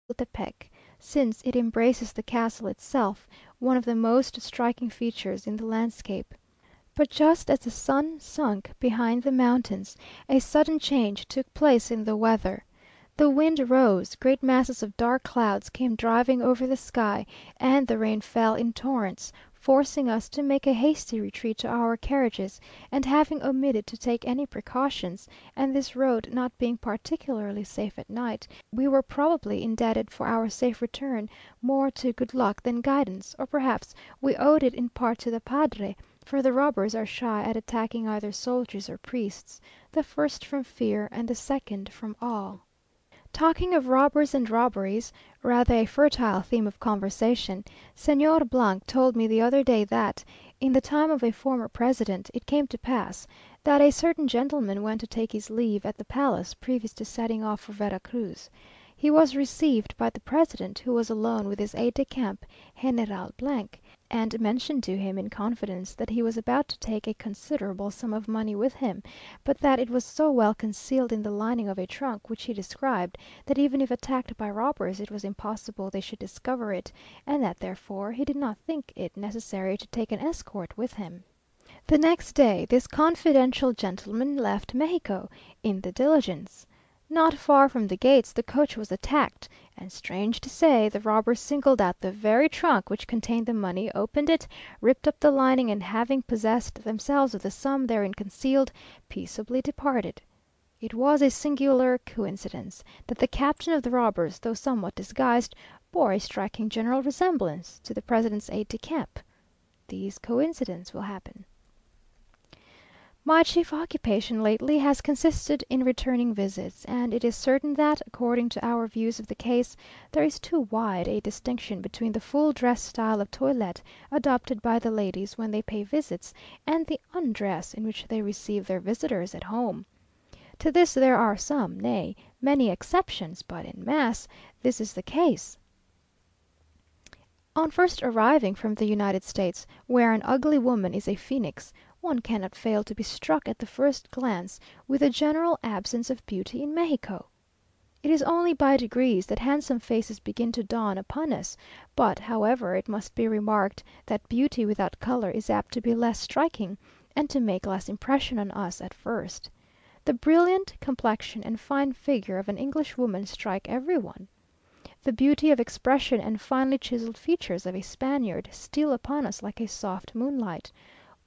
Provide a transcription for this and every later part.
Chapultepec, since it embraces the castle itself, one of the most striking features in the landscape. But just as the sun sunk behind the mountains, a sudden change took place in the weather. The wind rose, great masses of dark clouds came driving over the sky, and the rain fell in torrents, forcing us to make a hasty retreat to our carriages, and having omitted to take any precautions, and this road not being particularly safe at night, we were probably indebted for our safe return more to good luck than guidance, or perhaps we owed it in part to the padre, for the robbers are shy at attacking either soldiers or priests, the first from fear and the second from awe. Talking of robbers and robberies, rather a fertile theme of conversation, Señor told me the other day that, in the time of a former president, it came to pass, that a certain gentleman went to take his leave at the palace previous to setting off for Vera Cruz. He was received by the president, who was alone with his aide de camp, General , and mentioned to him in confidence that he was about to take a considerable sum of money with him, but that it was so well concealed in the lining of a trunk which he described, that even if attacked by robbers it was impossible they should discover it, and that therefore he did not think it necessary to take an escort with him. The next day this confidential gentleman left Mexico in the diligence. Not far from the gates the coach was attacked, and strange to say, the robbers singled out the very trunk which contained the money, opened it, ripped up the lining, and having possessed themselves of the sum therein concealed, peaceably departed. It was a singular coincidence that the captain of the robbers, though somewhat disguised, bore a striking general resemblance to the president's aide de camp. These coincidences will happen. My chief occupation lately has consisted in returning visits, and it is certain that, according to our views of the case, there is too wide a distinction between the full dress style of toilette adopted by the ladies when they pay visits, and the undress in which they receive their visitors at home. To this there are some, nay, many exceptions, but in mass this is the case. On first arriving from the United States, where an ugly woman is a phoenix, one cannot fail to be struck at the first glance with the general absence of beauty in Mexico. It is only by degrees that handsome faces begin to dawn upon us; but, however, it must be remarked that beauty without colour is apt to be less striking, and to make less impression on us at first. The brilliant complexion and fine figure of an Englishwoman strike every one. The beauty of expression and finely chiselled features of a Spaniard steal upon us like a soft moonlight;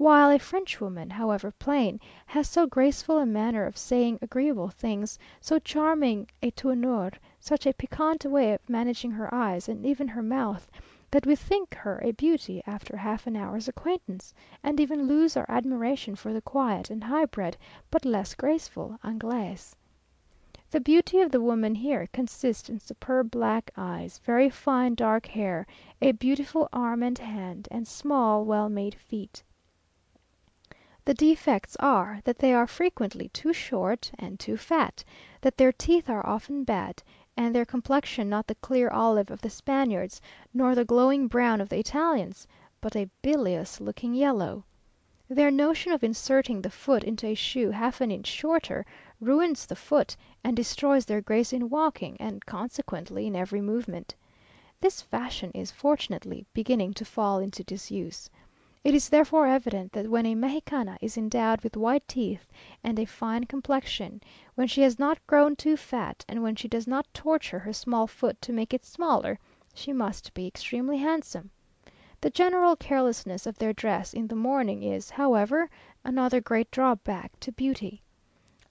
while a Frenchwoman, however plain, has so graceful a manner of saying agreeable things, so charming a tournure, such a piquant way of managing her eyes and even her mouth, that we think her a beauty after half an hour's acquaintance, and even lose our admiration for the quiet and high-bred, but less graceful Anglaise. The beauty of the woman here consists in superb black eyes, very fine dark hair, a beautiful arm and hand, and small well-made feet. The defects are, that they are frequently too short and too fat, that their teeth are often bad, and their complexion not the clear olive of the Spaniards, nor the glowing brown of the Italians, but a bilious looking yellow. Their notion of inserting the foot into a shoe half an inch shorter, ruins the foot, and destroys their grace in walking, and consequently in every movement. This fashion is, fortunately, beginning to fall into disuse. It is therefore evident that when a Mexicana is endowed with white teeth and a fine complexion, when she has not grown too fat, and when she does not torture her small foot to make it smaller, she must be extremely handsome. The general carelessness of their dress in the morning is, however, another great drawback to beauty.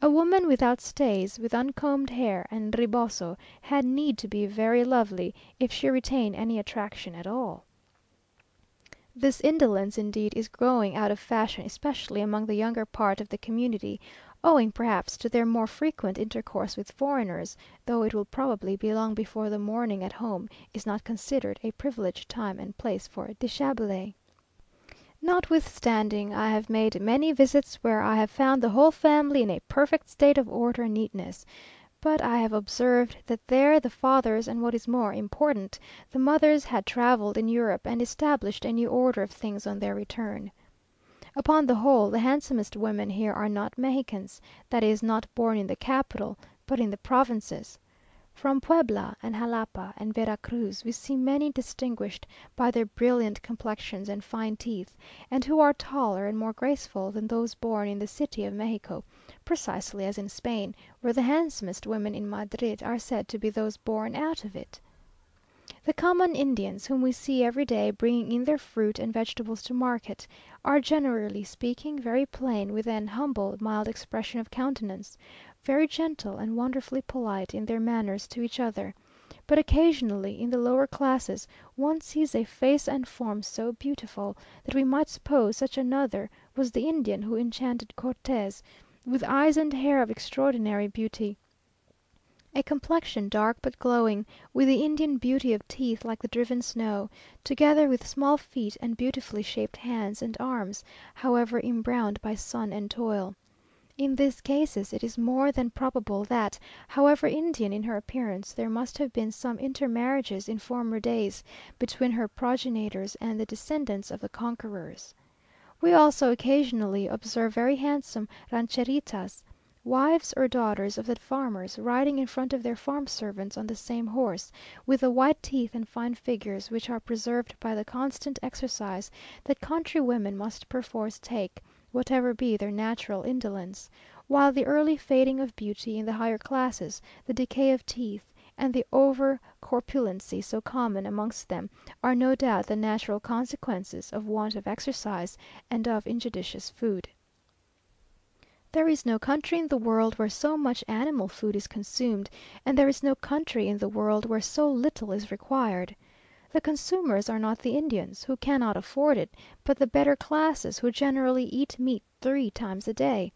A woman without stays, with uncombed hair and riboso, had need to be very lovely if she retain any attraction at all. This indolence, indeed, is growing out of fashion, especially among the younger part of the community, owing perhaps to their more frequent intercourse with foreigners, though it will probably be long before the morning at home is not considered a privileged time and place for déshabillé. Notwithstanding, I have made many visits where I have found the whole family in a perfect state of order and neatness, but I have observed that there the fathers, and what is more important, the mothers had travelled in Europe and established a new order of things on their return. Upon the whole, the handsomest women here are not Mexicans, that is, not born in the capital, but in the provinces. From Puebla and Jalapa and Vera Cruz we see many distinguished by their brilliant complexions and fine teeth, and who are taller and more graceful than those born in the City of Mexico, precisely as in Spain, where the handsomest women in Madrid are said to be those born out of it. The common Indians, whom we see every day bringing in their fruit and vegetables to market, are, generally speaking, very plain, with an humble, mild expression of countenance, very gentle and wonderfully polite in their manners to each other; but occasionally, in the lower classes, one sees a face and form so beautiful, that we might suppose such another was the Indian who enchanted Cortes, with eyes and hair of extraordinary beauty, a complexion dark but glowing, with the Indian beauty of teeth like the driven snow, together with small feet and beautifully shaped hands and arms, however embrowned by sun and toil. In these cases it is more than probable that, however Indian in her appearance, there must have been some intermarriages in former days between her progenitors and the descendants of the conquerors. We also occasionally observe very handsome rancheritas, wives or daughters of the farmers, riding in front of their farm servants on the same horse, with the white teeth and fine figures which are preserved by the constant exercise that country women must perforce take, whatever be their natural indolence; while the early fading of beauty in the higher classes, the decay of teeth, and the over corpulency so common amongst them, are no doubt the natural consequences of want of exercise and of injudicious food. There is no country in the world where so much animal food is consumed, and there is no country in the world where so little is required. The consumers are not the Indians, who cannot afford it, but the better classes, who generally eat meat 3 times a day.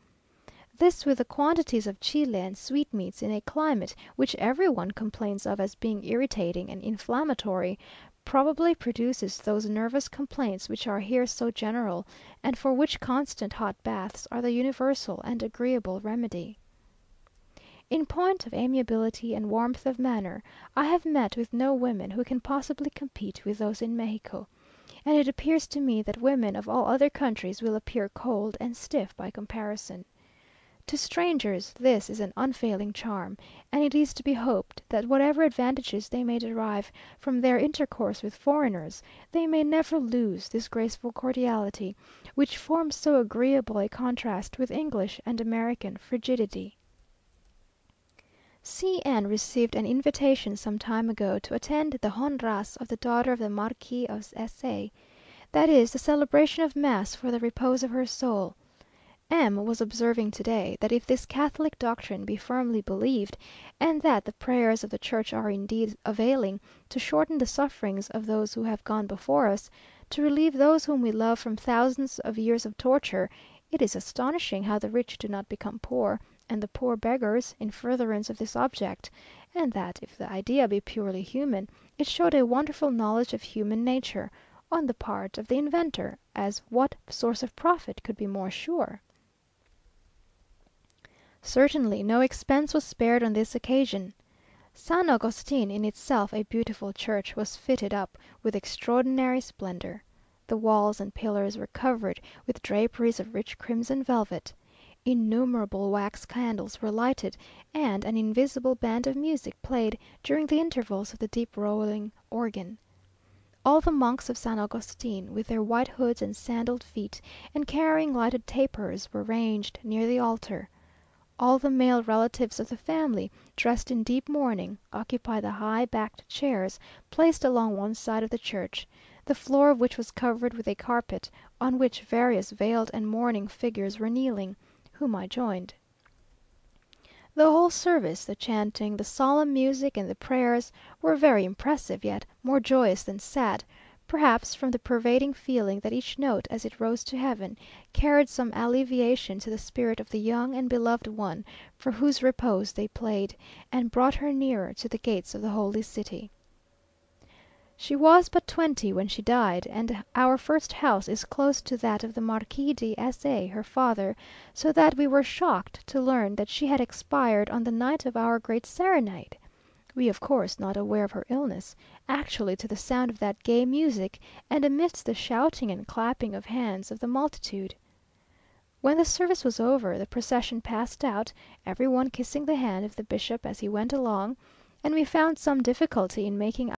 This, with the quantities of chile and sweetmeats in a climate which every one complains of as being irritating and inflammatory, probably produces those nervous complaints which are here so general, and for which constant hot baths are the universal and agreeable remedy. In point of amiability and warmth of manner, I have met with no women who can possibly compete with those in Mexico, and it appears to me that women of all other countries will appear cold and stiff by comparison. To strangers this is an unfailing charm, and it is to be hoped that whatever advantages they may derive from their intercourse with foreigners, they may never lose this graceful cordiality, which forms so agreeable a contrast with English and American frigidity. C n received an invitation some time ago to attend the honras of the daughter of the Marquis of S a, that is, the celebration of mass for the repose of her soul. M was observing to day, that if this Catholic doctrine be firmly believed, and that the prayers of the church are indeed availing to shorten the sufferings of those who have gone before us, to relieve those whom we love from thousands of years of torture, it is astonishing how the rich do not become poor, and the poor beggars, in furtherance of this object; and that, if the idea be purely human, it showed a wonderful knowledge of human nature, on the part of the inventor, as what source of profit could be more sure? Certainly no expense was spared on this occasion. San Agustin, in itself a beautiful church, was fitted up with extraordinary splendour. The walls and pillars were covered with draperies of rich crimson velvet. Innumerable wax candles were lighted, and an invisible band of music played during the intervals of the deep rolling organ. All the monks of San Agustin, with their white hoods and sandalled feet, and carrying lighted tapers, were ranged near the altar. All the male relatives of the family, dressed in deep mourning, occupied the high backed chairs placed along one side of the church, the floor of which was covered with a carpet, on which various veiled and mourning figures were kneeling, whom I joined. The whole service, the chanting, the solemn music, and the prayers, were very impressive, yet more joyous than sad, perhaps from the pervading feeling that each note, as it rose to heaven, carried some alleviation to the spirit of the young and beloved one for whose repose they played, and brought her nearer to the gates of the Holy City. She was but 20 when she died, and our first house is close to that of the Marquis de S a, her father, so that we were shocked to learn that she had expired on the night of our great serenade, we of course not aware of her illness, actually to the sound of that gay music, and amidst the shouting and clapping of hands of the multitude. When the service was over, the procession passed out, every one kissing the hand of the bishop as he went along, and we found some difficulty in making